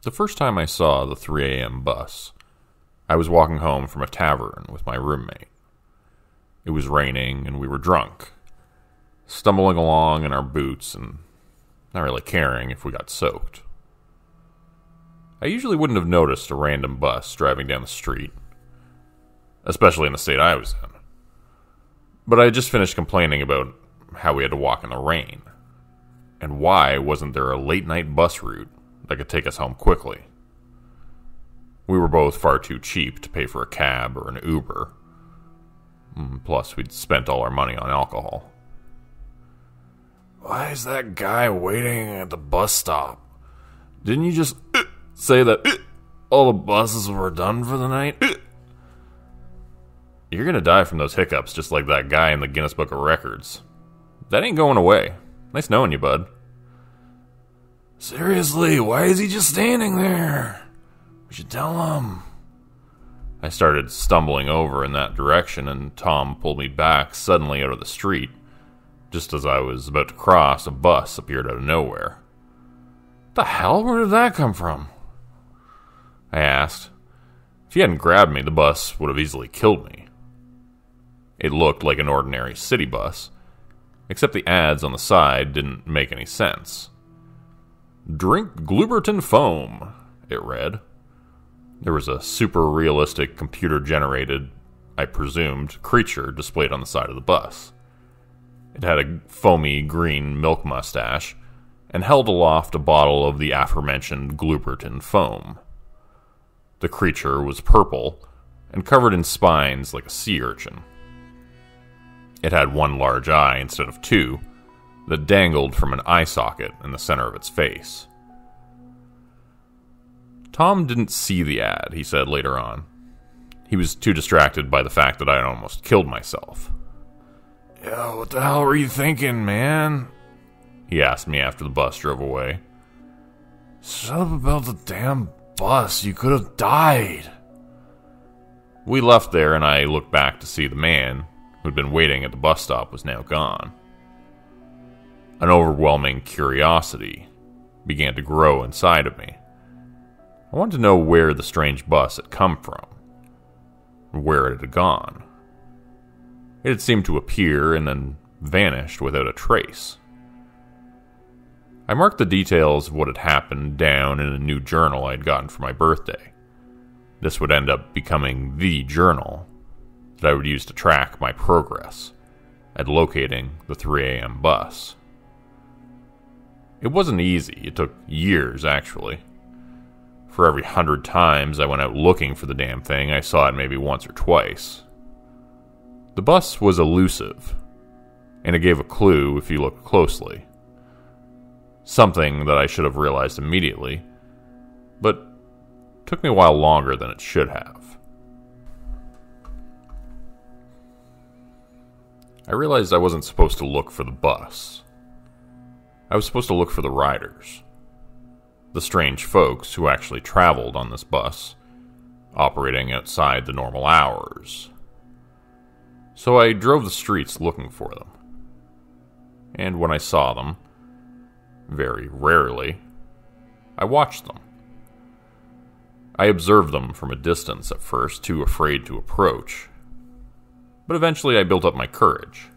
The first time I saw the 3 a.m. bus, I was walking home from a tavern with my roommate. It was raining and we were drunk, stumbling along in our boots and not really caring if we got soaked. I usually wouldn't have noticed a random bus driving down the street, especially in the state I was in. But I had just finished complaining about how we had to walk in the rain, and why wasn't there a late-night bus route that could take us home quickly. We were both far too cheap to pay for a cab or an Uber. Plus, we'd spent all our money on alcohol. Why is that guy waiting at the bus stop? Didn't you just say that all the buses were done for the night? You're gonna die from those hiccups just like that guy in the Guinness Book of Records. That ain't going away. Nice knowing you, bud. Seriously, why is he just standing there? We should tell him. I started stumbling over in that direction, and Tom pulled me back suddenly out of the street. Just as I was about to cross, a bus appeared out of nowhere. The hell? Where did that come from? I asked. If he hadn't grabbed me, the bus would have easily killed me. It looked like an ordinary city bus, except the ads on the side didn't make any sense. "Drink Gluberton Foam," it read. There was a super realistic computer-generated, I presumed, creature displayed on the side of the bus. It had a foamy green milk mustache and held aloft a bottle of the aforementioned Gluberton Foam. The creature was purple and covered in spines like a sea urchin. It had one large eye instead of two that dangled from an eye socket in the center of its face. Tom didn't see the ad, he said later on. He was too distracted by the fact that I had almost killed myself. Yo, what the hell were you thinking, man? He asked me after the bus drove away. Shut up about the damn bus. You could have died. We left there, and I looked back to see the man who'd been waiting at the bus stop was now gone. An overwhelming curiosity began to grow inside of me. I wanted to know where the strange bus had come from, where it had gone. It had seemed to appear and then vanished without a trace. I marked the details of what had happened down in a new journal I had gotten for my birthday. This would end up becoming the journal that I would use to track my progress at locating the 3 a.m. bus. It wasn't easy. It took years, actually. For every 100 times I went out looking for the damn thing, I saw it maybe once or twice. The bus was elusive, and it gave a clue if you looked closely. Something that I should have realized immediately, but took me a while longer than it should have. I realized I wasn't supposed to look for the bus. I was supposed to look for the riders. The strange folks who actually traveled on this bus, operating outside the normal hours. So I drove the streets looking for them. And when I saw them, very rarely, I watched them. I observed them from a distance at first, too afraid to approach. But eventually I built up my courage.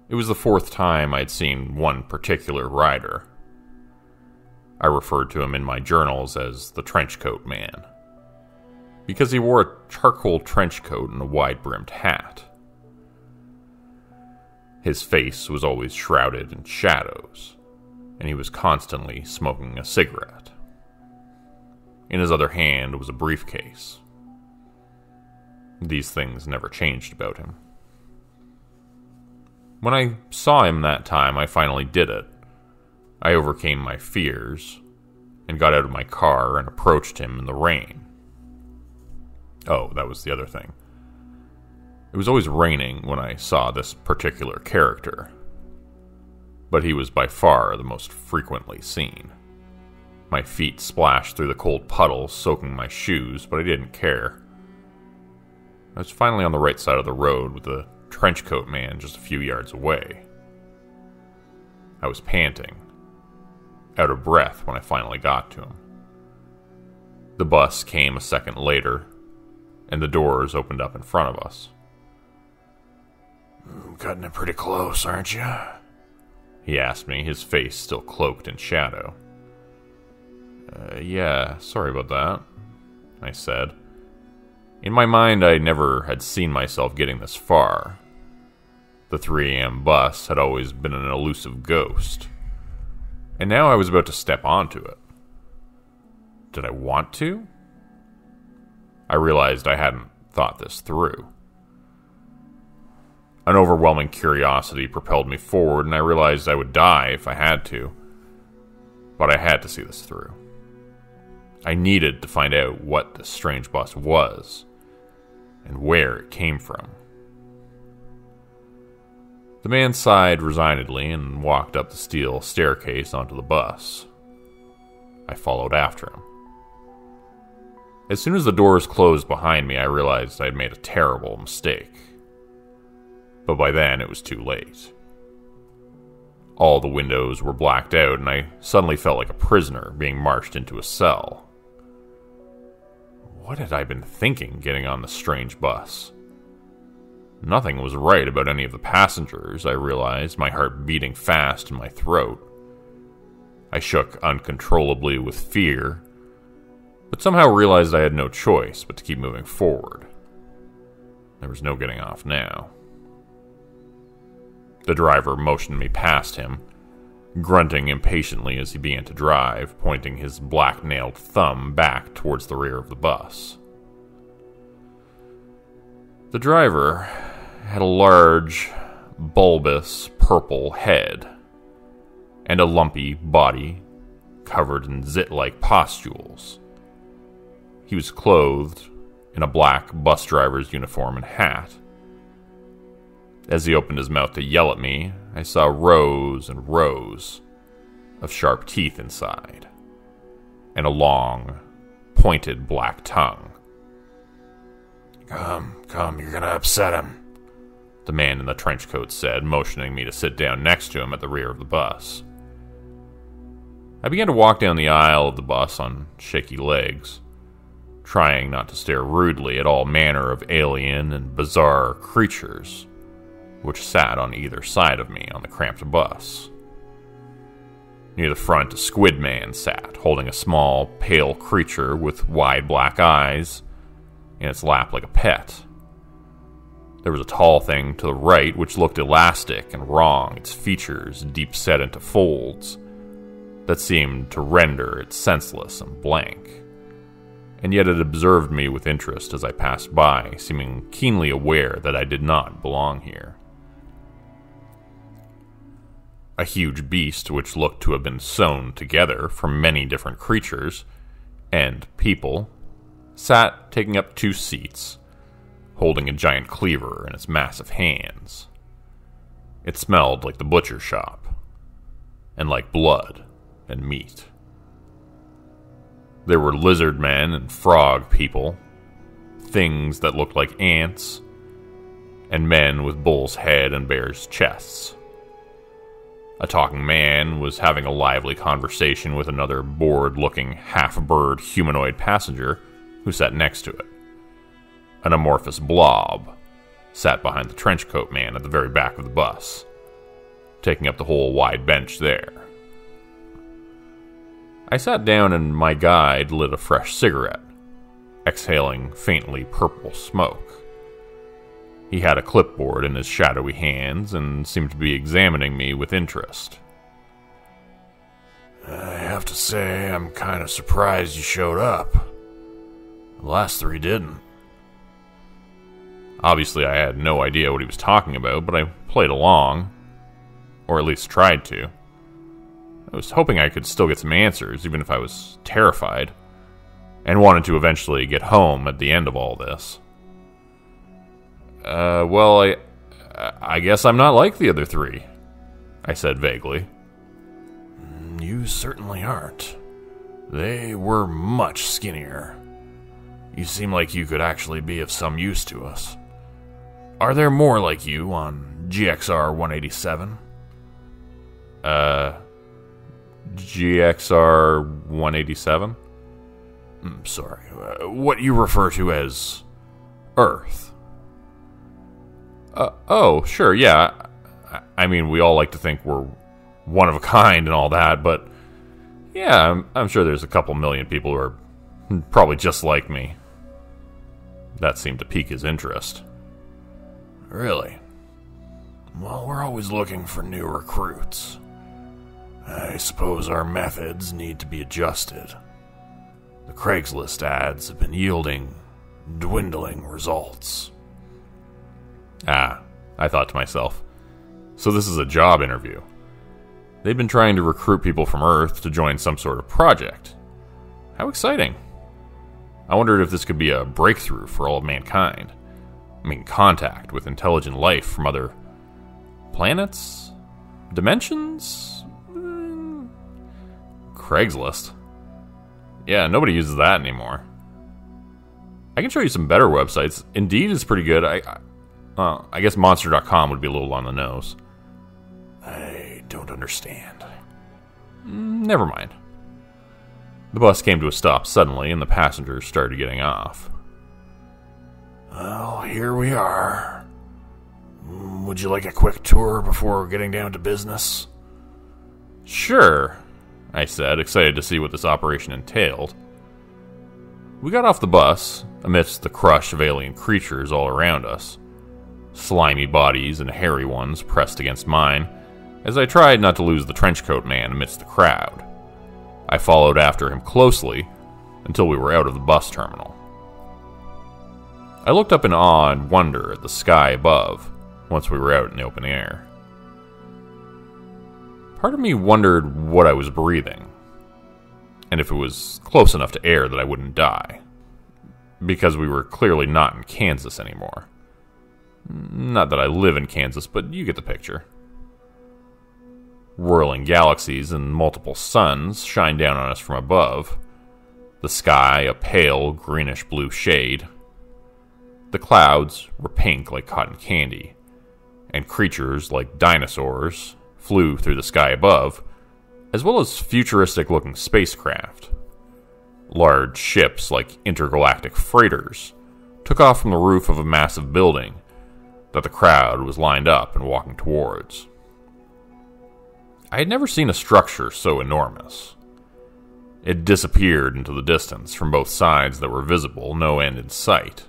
It was the 4th time I'd seen one particular rider. I referred to him in my journals as the Trenchcoat Man, because he wore a charcoal trench coat and a wide-brimmed hat. His face was always shrouded in shadows, and he was constantly smoking a cigarette. In his other hand was a briefcase. These things never changed about him. When I saw him that time, I finally did it. I overcame my fears and got out of my car and approached him in the rain. Oh, that was the other thing. It was always raining when I saw this particular character, but he was by far the most frequently seen. My feet splashed through the cold puddles, soaking my shoes, but I didn't care. I was finally on the right side of the road with the Trenchcoat Man just a few yards away. I was panting, out of breath when I finally got to him. The bus came a second later, and the doors opened up in front of us. Cutting it pretty close, aren't you? He asked me, his face still cloaked in shadow. Yeah, sorry about that, I said. In my mind, I never had seen myself getting this far. The 3 a.m. bus had always been an elusive ghost, and now I was about to step onto it. Did I want to? I realized I hadn't thought this through. An overwhelming curiosity propelled me forward, and I realized I would die if I had to. But I had to see this through. I needed to find out what this strange bus was, and where it came from. The man sighed resignedly and walked up the steel staircase onto the bus. I followed after him. As soon as the doors closed behind me, I realized I had made a terrible mistake. But by then, it was too late. All the windows were blacked out, and I suddenly felt like a prisoner being marched into a cell. What had I been thinking getting on the strange bus? Nothing was right about any of the passengers, I realized, my heart beating fast in my throat. I shook uncontrollably with fear, but somehow realized I had no choice but to keep moving forward. There was no getting off now. The driver motioned me past him, grunting impatiently as he began to drive, pointing his black-nailed thumb back towards the rear of the bus. The driver had a large, bulbous, purple head, and a lumpy body covered in zit-like pustules. He was clothed in a black bus driver's uniform and hat. As he opened his mouth to yell at me, I saw rows and rows of sharp teeth inside, and a long, pointed black tongue. Come, you're gonna upset him, the man in the trench coat said, motioning me to sit down next to him at the rear of the bus. I began to walk down the aisle of the bus on shaky legs, trying not to stare rudely at all manner of alien and bizarre creatures which sat on either side of me on the cramped bus. Near the front, a squid man sat, holding a small, pale creature with wide black eyes in its lap like a pet. There was a tall thing to the right which looked elastic and wrong, its features deep set into folds that seemed to render it senseless and blank. And yet it observed me with interest as I passed by, seeming keenly aware that I did not belong here. A huge beast which looked to have been sewn together from many different creatures and people sat taking up 2 seats, holding a giant cleaver in its massive hands. It smelled like the butcher shop, and like blood and meat. There were lizard men and frog people, things that looked like ants, and men with bull's head and bear's chests. A talking man was having a lively conversation with another bored-looking, half-bird humanoid passenger who sat next to it. An amorphous blob sat behind the trenchcoat man at the very back of the bus, taking up the whole wide bench there. I sat down and my guide lit a fresh cigarette, exhaling faintly purple smoke. He had a clipboard in his shadowy hands and seemed to be examining me with interest. I have to say, I'm kind of surprised you showed up. The last 3 didn't. Obviously, I had no idea what he was talking about, but I played along, or at least tried to. I was hoping I could still get some answers, even if I was terrified, and wanted to eventually get home at the end of all this. Well, I guess I'm not like the other 3, I said vaguely. You certainly aren't. They were much skinnier. You seem like you could actually be of some use to us. Are there more like you on GXR 187? GXR 187? Sorry, what you refer to as Earth. Oh, sure, yeah. I mean, we all like to think we're one of a kind and all that, but yeah, I'm sure there's a couple million people who are probably just like me. That seemed to pique his interest. Really? Well, we're always looking for new recruits. I suppose our methods need to be adjusted. The Craigslist ads have been yielding dwindling results. Ah, I thought to myself, so this is a job interview. They've been trying to recruit people from Earth to join some sort of project. How exciting. I wondered if this could be a breakthrough for all of mankind. I mean, contact with intelligent life from other planets? Dimensions? Craigslist. Yeah, nobody uses that anymore. I can show you some better websites. Indeed is pretty good. I guess Monster.com would be a little on the nose. I don't understand. Never mind. The bus came to a stop suddenly, and the passengers started getting off. Well, here we are. Would you like a quick tour before getting down to business? Sure, I said, excited to see what this operation entailed. We got off the bus, amidst the crush of alien creatures all around us. Slimy bodies and hairy ones pressed against mine, as I tried not to lose the trenchcoat man amidst the crowd. I followed after him closely until we were out of the bus terminal. I looked up in awe and wonder at the sky above once we were out in the open air. Part of me wondered what I was breathing, and if it was close enough to air that I wouldn't die, because we were clearly not in Kansas anymore. Not that I live in Kansas, but you get the picture. Whirling galaxies and multiple suns shine down on us from above. The sky a pale greenish-blue shade. The clouds were pink like cotton candy, and creatures like dinosaurs flew through the sky above, as well as futuristic-looking spacecraft. Large ships like intergalactic freighters took off from the roof of a massive building that the crowd was lined up and walking towards. I had never seen a structure so enormous. It disappeared into the distance from both sides that were visible, no end in sight.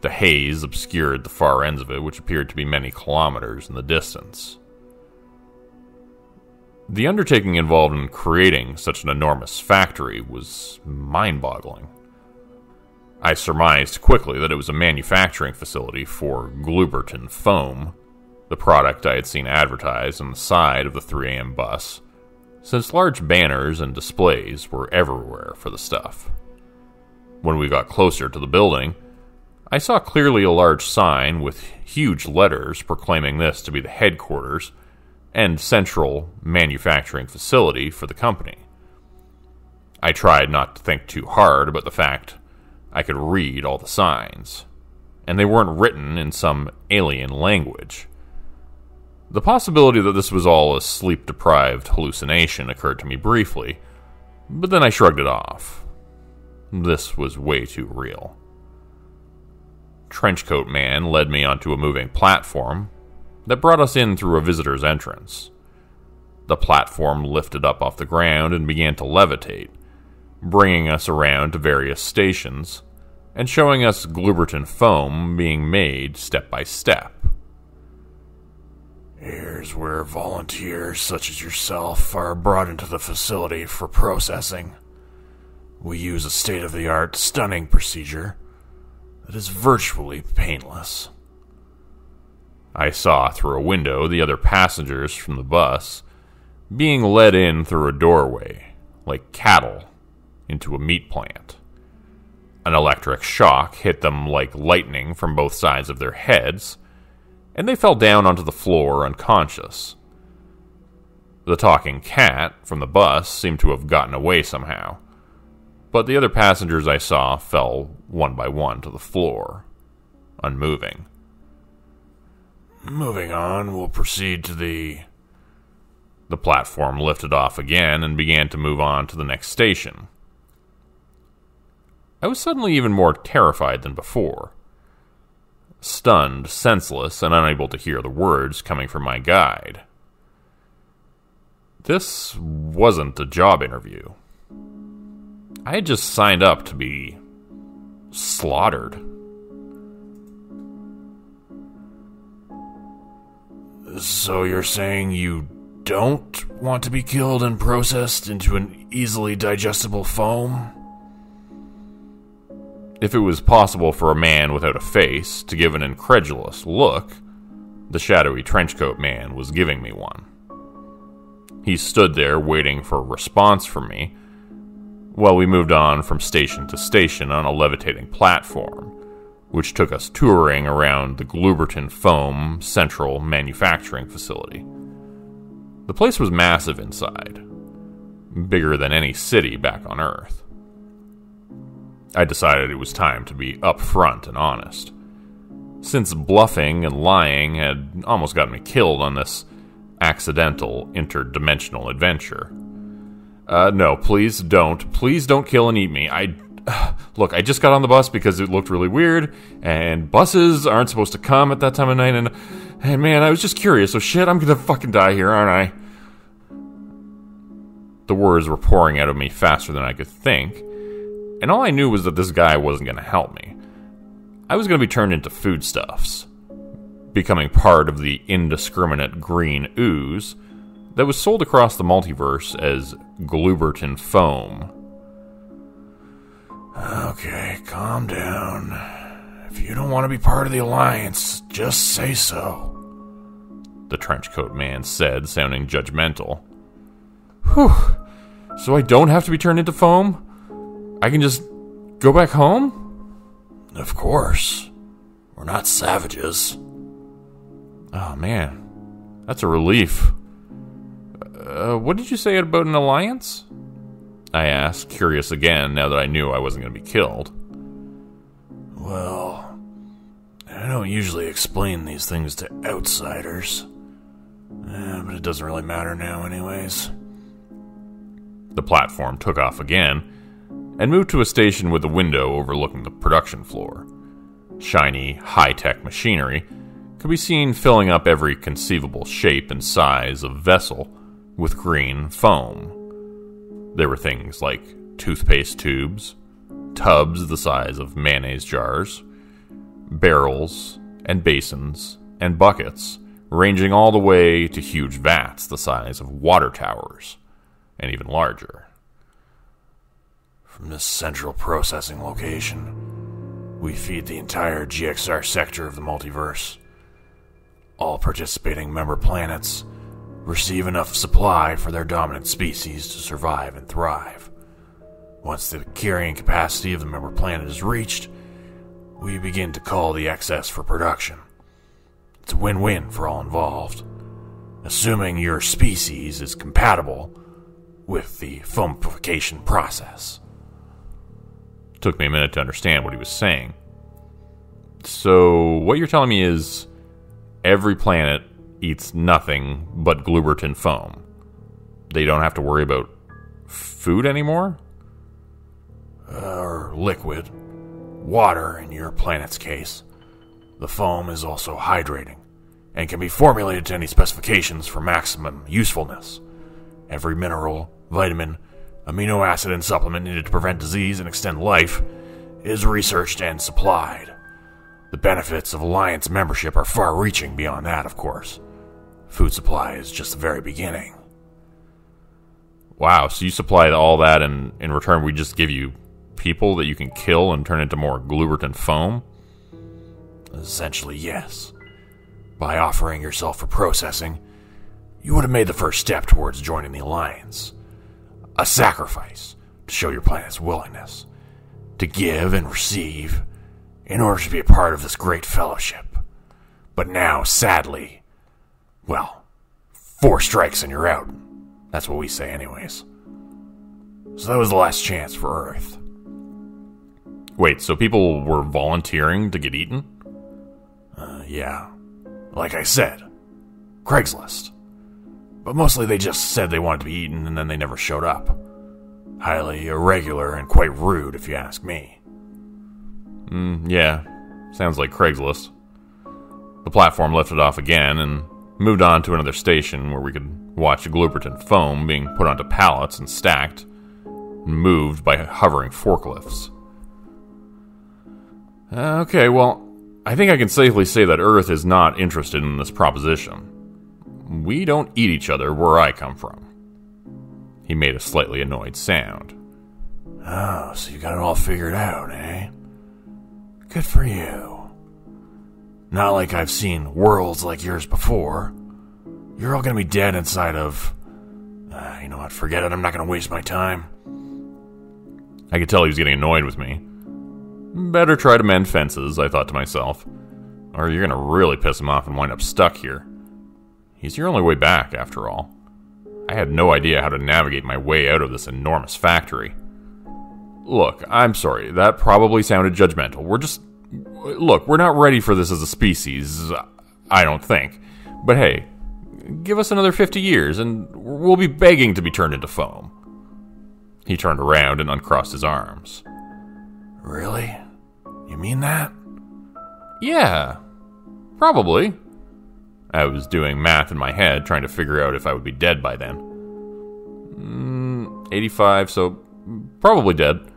The haze obscured the far ends of it, which appeared to be many kilometers in the distance. The undertaking involved in creating such an enormous factory was mind-boggling. I surmised quickly that it was a manufacturing facility for Grupe foam, the product I had seen advertised on the side of the 3 a.m. bus, since large banners and displays were everywhere for the stuff. When we got closer to the building, I saw clearly a large sign with huge letters proclaiming this to be the headquarters and central manufacturing facility for the company. I tried not to think too hard about the fact I could read all the signs, and they weren't written in some alien language. The possibility that this was all a sleep-deprived hallucination occurred to me briefly, but then I shrugged it off. This was way too real. Trenchcoat Man led me onto a moving platform that brought us in through a visitor's entrance. The platform lifted up off the ground and began to levitate, bringing us around to various stations and showing us Grupe foam being made step by step. Here's where volunteers such as yourself are brought into the facility for processing. We use a state-of-the-art stunning procedure that is virtually painless. I saw through a window the other passengers from the bus being led in through a doorway, like cattle, into a meat plant. An electric shock hit them like lightning from both sides of their heads, and they fell down onto the floor unconscious. The talking cat from the bus seemed to have gotten away somehow, but the other passengers I saw fell one by one to the floor, unmoving. Moving on, we'll proceed to the platform lifted off again and began to move on to the next station. I was suddenly even more terrified than before. Stunned, senseless, and unable to hear the words coming from my guide. This wasn't a job interview. I had just signed up to be slaughtered. So you're saying you don't want to be killed and processed into an easily digestible foam? If it was possible for a man without a face to give an incredulous look, the shadowy trenchcoat man was giving me one. He stood there waiting for a response from me while we moved on from station to station on a levitating platform, which took us touring around the Grupe Foam Central Manufacturing Facility. The place was massive inside, bigger than any city back on Earth. I decided it was time to be upfront and honest, since bluffing and lying had almost gotten me killed on this accidental interdimensional adventure. No, please don't. Please don't kill and eat me. Look, I just got on the bus because it looked really weird, and buses aren't supposed to come at that time of night, and man, I was just curious, so shit, I'm gonna fucking die here, aren't I? The words were pouring out of me faster than I could think, and all I knew was that this guy wasn't gonna help me. I was gonna be turned into foodstuffs, becoming part of the indiscriminate green ooze that was sold across the multiverse as Grupe Foam. Okay, calm down. If you don't want to be part of the Alliance, just say so, the trenchcoat man said, sounding judgmental. Whew. So I don't have to be turned into foam? I can just go back home? Of course. We're not savages. Oh, man. That's a relief. What did you say about an alliance? I asked, curious again, now that I knew I wasn't going to be killed. Well, I don't usually explain these things to outsiders. But it doesn't really matter now anyways. The platform took off again, and moved to a station with a window overlooking the production floor. Shiny, high-tech machinery could be seen filling up every conceivable shape and size of vessel with green foam. There were things like toothpaste tubes, tubs the size of mayonnaise jars, barrels and basins and buckets, ranging all the way to huge vats the size of water towers, and even larger. From this central processing location, we feed the entire GXR sector of the multiverse. All participating member planets receive enough supply for their dominant species to survive and thrive. Once the carrying capacity of the member planet is reached, we begin to call the excess for production. It's a win-win for all involved, assuming your species is compatible with the foamification process. It took me a minute to understand what he was saying. So, what you're telling me is every planet eats nothing but Grupe foam. They don't have to worry about food anymore? Or liquid. Water in your planet's case. The foam is also hydrating, and can be formulated to any specifications for maximum usefulness. Every mineral, vitamin, amino acid, and supplement needed to prevent disease and extend life is researched and supplied. The benefits of Alliance membership are far-reaching beyond that, of course. Food supply is just the very beginning. Wow, so you supplied all that, and in return we just give you people that you can kill and turn into more Grupe foam? Essentially, yes. By offering yourself for processing, you would have made the first step towards joining the Alliance. A sacrifice to show your planet's willingness to give and receive in order to be a part of this great fellowship. But now, sadly, well, 4 strikes and you're out. That's what we say anyways. So that was the last chance for Earth. Wait, so people were volunteering to get eaten? Yeah. Like I said, Craigslist. But mostly they just said they wanted to be eaten and then they never showed up. Highly irregular and quite rude if you ask me. Yeah, sounds like Craigslist. The platform lifted off again and moved on to another station where we could watch Gluperton foam being put onto pallets and stacked, and moved by hovering forklifts. Okay, well, I think I can safely say that Earth is not interested in this proposition. We don't eat each other where I come from. He made a slightly annoyed sound. Oh, so you got it all figured out, eh? Good for you. Not like I've seen worlds like yours before. You're all gonna be dead inside of... you know what, forget it, I'm not gonna waste my time. I could tell he was getting annoyed with me. Better try to mend fences, I thought to myself, or you're gonna really piss him off and wind up stuck here. He's your only way back, after all. I had no idea how to navigate my way out of this enormous factory. Look, I'm sorry, that probably sounded judgmental. We're not ready for this as a species, I don't think. But hey, give us another 50 years and we'll be begging to be turned into foam. He turned around and uncrossed his arms. Really? You mean that? Yeah, probably. I was doing math in my head, trying to figure out if I would be dead by then. 85, so probably dead.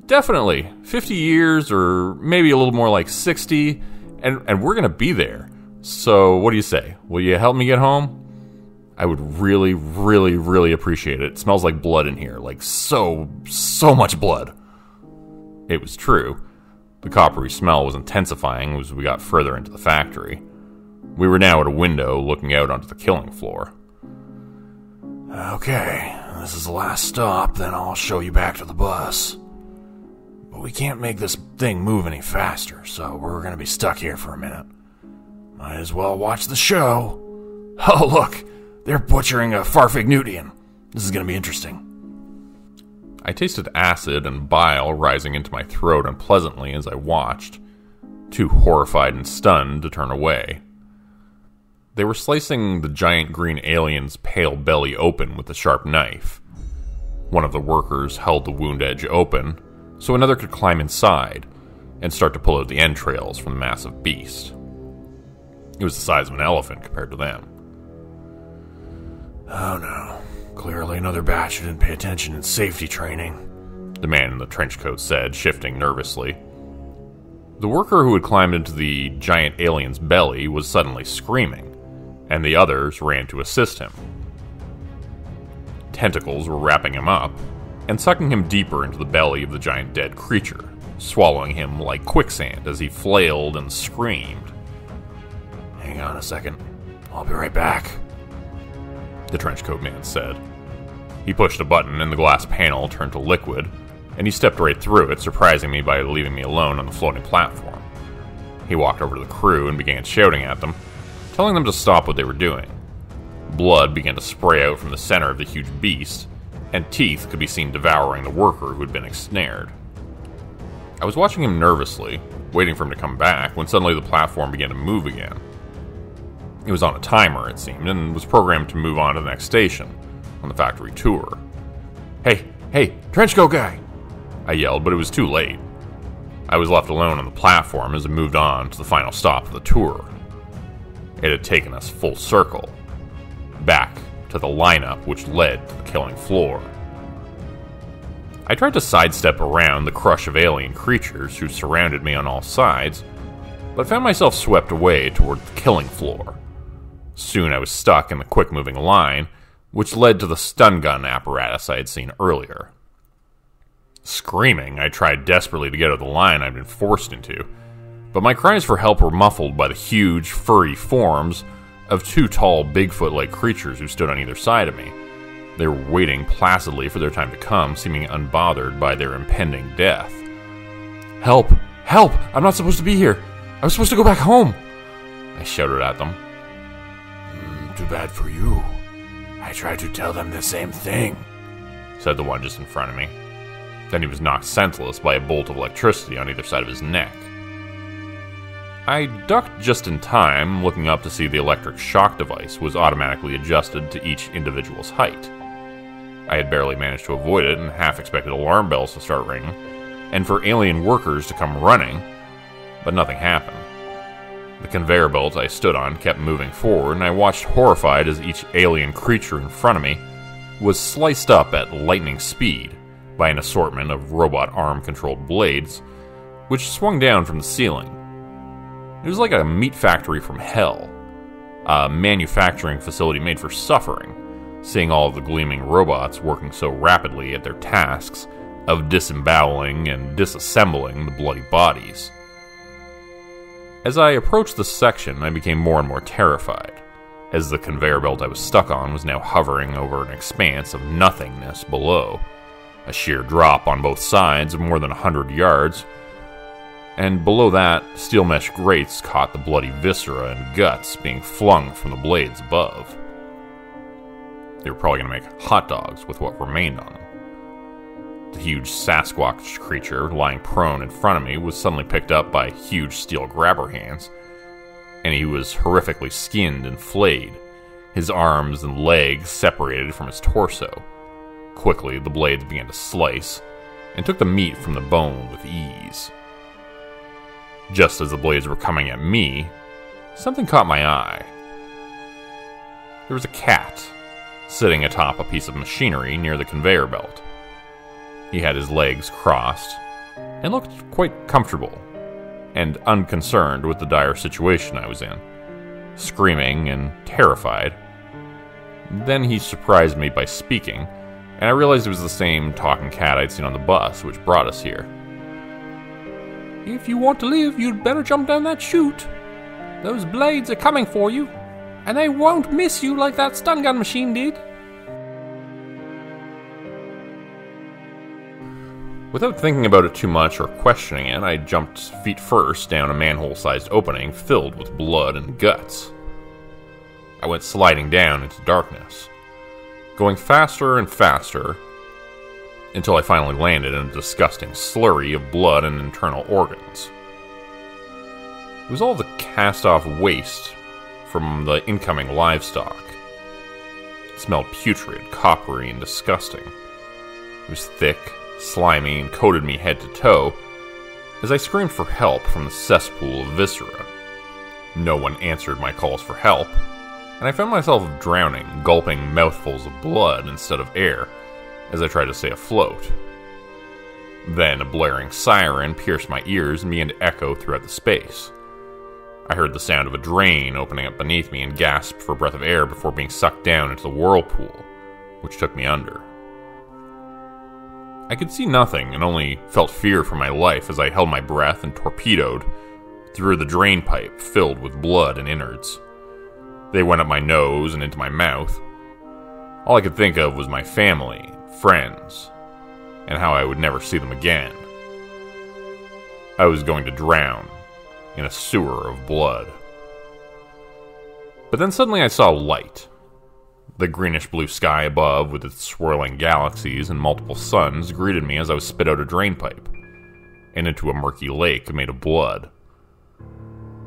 Definitely. 50 years, or maybe a little more like 60, and we're going to be there. So what do you say? Will you help me get home? I would really, really, really appreciate it. It smells like blood in here. Like so much blood. It was true. The coppery smell was intensifying as we got further into the factory. We were now at a window looking out onto the killing floor. Okay, this is the last stop, then I'll show you back to the bus. But we can't make this thing move any faster, so we're gonna be stuck here for a minute. Might as well watch the show. Oh, look, they're butchering a Farfignutian. This is gonna be interesting. I tasted acid and bile rising into my throat unpleasantly as I watched, too horrified and stunned to turn away. They were slicing the giant green alien's pale belly open with a sharp knife. One of the workers held the wound edge open, so another could climb inside and start to pull out the entrails from the massive beast. It was the size of an elephant compared to them. Oh no, clearly another batch who didn't pay attention in safety training, the man in the trench coat said, shifting nervously. The worker who had climbed into the giant alien's belly was suddenly screaming, and the others ran to assist him. Tentacles were wrapping him up and sucking him deeper into the belly of the giant dead creature, swallowing him like quicksand as he flailed and screamed. Hang on a second, I'll be right back, the trenchcoat man said. He pushed a button and the glass panel turned to liquid, and he stepped right through it, surprising me by leaving me alone on the floating platform. He walked over to the crew and began shouting at them, telling them to stop what they were doing. Blood began to spray out from the center of the huge beast, and teeth could be seen devouring the worker who had been ensnared. I was watching him nervously, waiting for him to come back, when suddenly the platform began to move again. It was on a timer, it seemed, and was programmed to move on to the next station, on the factory tour. Hey, trenchcoat guy! I yelled, but it was too late. I was left alone on the platform as it moved on to the final stop of the tour. It had taken us full circle, back to the lineup which led to the killing floor. I tried to sidestep around the crush of alien creatures who surrounded me on all sides, but found myself swept away toward the killing floor. Soon I was stuck in the quick-moving line, which led to the stun gun apparatus I had seen earlier. Screaming, I tried desperately to get out of the line I'd been forced into, but my cries for help were muffled by the huge, furry forms of two tall, Bigfoot-like creatures who stood on either side of me. They were waiting placidly for their time to come, seeming unbothered by their impending death. Help! Help! I'm not supposed to be here! I was supposed to go back home! I shouted at them. Too bad for you. I tried to tell them the same thing, said the one just in front of me. Then he was knocked senseless by a bolt of electricity on either side of his neck. I ducked just in time, looking up to see the electric shock device was automatically adjusted to each individual's height. I had barely managed to avoid it and half expected alarm bells to start ringing, and for alien workers to come running, but nothing happened. The conveyor belt I stood on kept moving forward, and I watched horrified as each alien creature in front of me was sliced up at lightning speed by an assortment of robot arm-controlled blades, which swung down from the ceiling. It was like a meat factory from hell, a manufacturing facility made for suffering, seeing all of the gleaming robots working so rapidly at their tasks of disemboweling and disassembling the bloody bodies. As I approached the section, I became more and more terrified, as the conveyor belt I was stuck on was now hovering over an expanse of nothingness below, a sheer drop on both sides of more than 100 yards, and below that, steel mesh grates caught the bloody viscera and guts being flung from the blades above. They were probably going to make hot dogs with what remained on them. The huge Sasquatch creature lying prone in front of me was suddenly picked up by huge steel grabber hands, and he was horrifically skinned and flayed, his arms and legs separated from his torso. Quickly, the blades began to slice, and took the meat from the bone with ease. Just as the blades were coming at me, something caught my eye. There was a cat sitting atop a piece of machinery near the conveyor belt. He had his legs crossed, and looked quite comfortable, and unconcerned with the dire situation I was in, screaming and terrified. Then he surprised me by speaking, and I realized it was the same talking cat I'd seen on the bus which brought us here. "If you want to live, you'd better jump down that chute. Those blades are coming for you, and they won't miss you like that stun gun machine did." Without thinking about it too much or questioning it, I jumped feet first down a manhole-sized opening filled with blood and guts. I went sliding down into darkness, going faster and faster, until I finally landed in a disgusting slurry of blood and internal organs. It was all the cast-off waste from the incoming livestock. It smelled putrid, coppery, and disgusting. It was thick, slimy, and coated me head to toe as I screamed for help from the cesspool of viscera. No one answered my calls for help, and I found myself drowning, gulping mouthfuls of blood instead of air as I tried to stay afloat. Then a blaring siren pierced my ears and began to echo throughout the space. I heard the sound of a drain opening up beneath me and gasped for a breath of air before being sucked down into the whirlpool, which took me under. I could see nothing and only felt fear for my life as I held my breath and torpedoed through the drain pipe filled with blood and innards. They went up my nose and into my mouth. All I could think of was my family, friends, and how I would never see them again. I was going to drown in a sewer of blood. But then suddenly I saw light. The greenish-blue sky above, with its swirling galaxies and multiple suns, greeted me as I was spit out a drain pipe, and into a murky lake made of blood.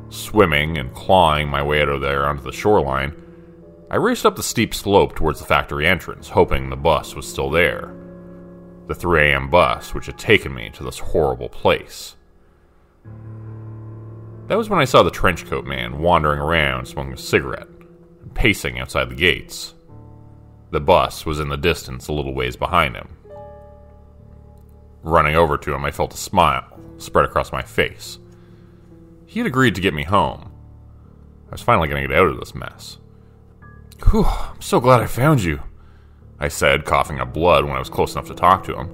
Swimming and clawing my way out of there onto the shoreline, I raced up the steep slope towards the factory entrance, hoping the bus was still there. The 3 a.m. bus which had taken me to this horrible place. That was when I saw the trenchcoat man wandering around smoking a cigarette, and pacing outside the gates. The bus was in the distance a little ways behind him. Running over to him, I felt a smile spread across my face. He had agreed to get me home. I was finally going to get out of this mess. "Whew, I'm so glad I found you," I said, coughing up blood when I was close enough to talk to him.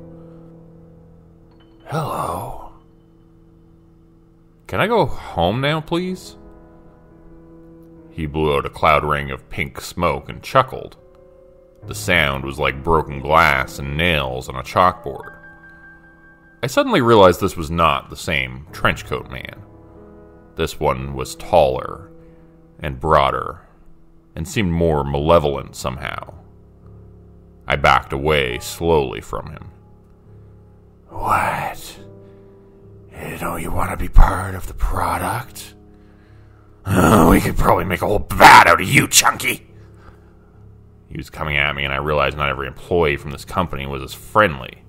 "Hello. Can I go home now, please?" He blew out a cloud ring of pink smoke and chuckled. The sound was like broken glass and nails on a chalkboard. I suddenly realized this was not the same trenchcoat man. This one was taller and broader, and seemed more malevolent somehow. I backed away slowly from him. "What? Don't you want to be part of the product? We could probably make a whole vat out of you, Chunky!" He was coming at me, and I realized not every employee from this company was as friendly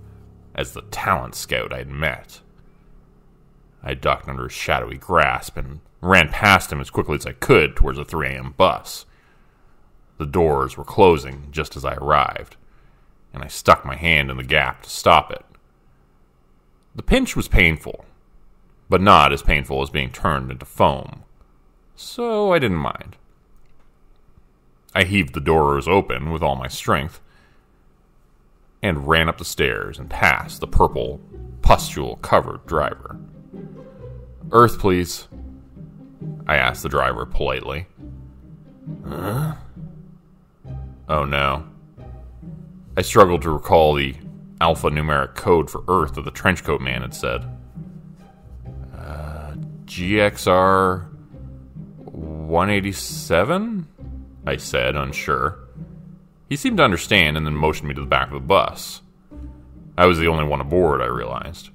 as the talent scout I had met. I ducked under his shadowy grasp and ran past him as quickly as I could towards the 3 a.m. bus. The doors were closing just as I arrived, and I stuck my hand in the gap to stop it. The pinch was painful, but not as painful as being turned into foam, so I didn't mind. I heaved the doors open with all my strength and ran up the stairs and past the purple, pustule-covered driver. "Earth, please," I asked the driver politely. Huh? Oh no. I struggled to recall the alphanumeric code for Earth that the trenchcoat man had said. GXR 187? I said, unsure. He seemed to understand and then motioned me to the back of the bus. I was the only one aboard, I realized.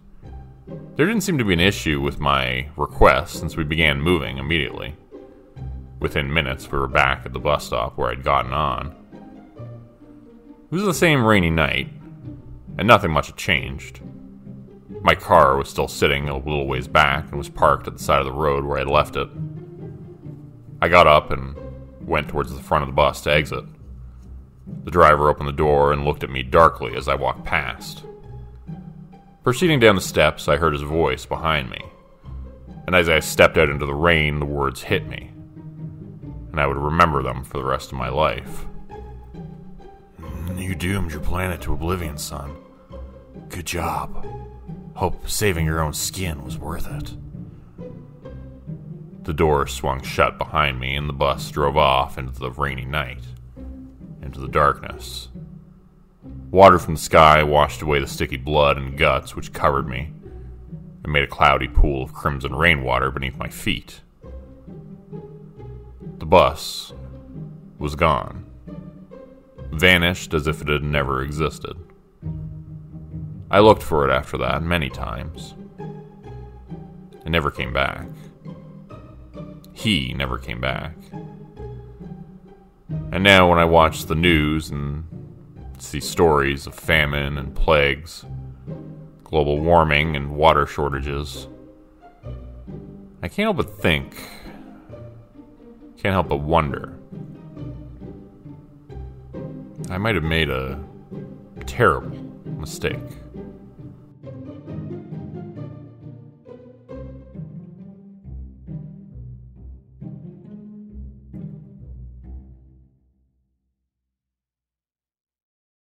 There didn't seem to be an issue with my request since we began moving immediately. Within minutes, we were back at the bus stop where I'd gotten on. It was the same rainy night, and nothing much had changed. My car was still sitting a little ways back and was parked at the side of the road where I'd left it. I got up and went towards the front of the bus to exit. The driver opened the door and looked at me darkly as I walked past. Proceeding down the steps, I heard his voice behind me, and as I stepped out into the rain, the words hit me, and I would remember them for the rest of my life. "You doomed your planet to oblivion, son. Good job. Hope saving your own skin was worth it." The door swung shut behind me, and the bus drove off into the rainy night, into the darkness. Water from the sky washed away the sticky blood and guts which covered me, and made a cloudy pool of crimson rainwater beneath my feet. The bus was gone, vanished as if it had never existed. I looked for it after that many times. It never came back. He never came back. And now when I watch the news and see stories of famine and plagues, global warming and water shortages, I can't help but think, can't help but wonder. I might have made a terrible mistake.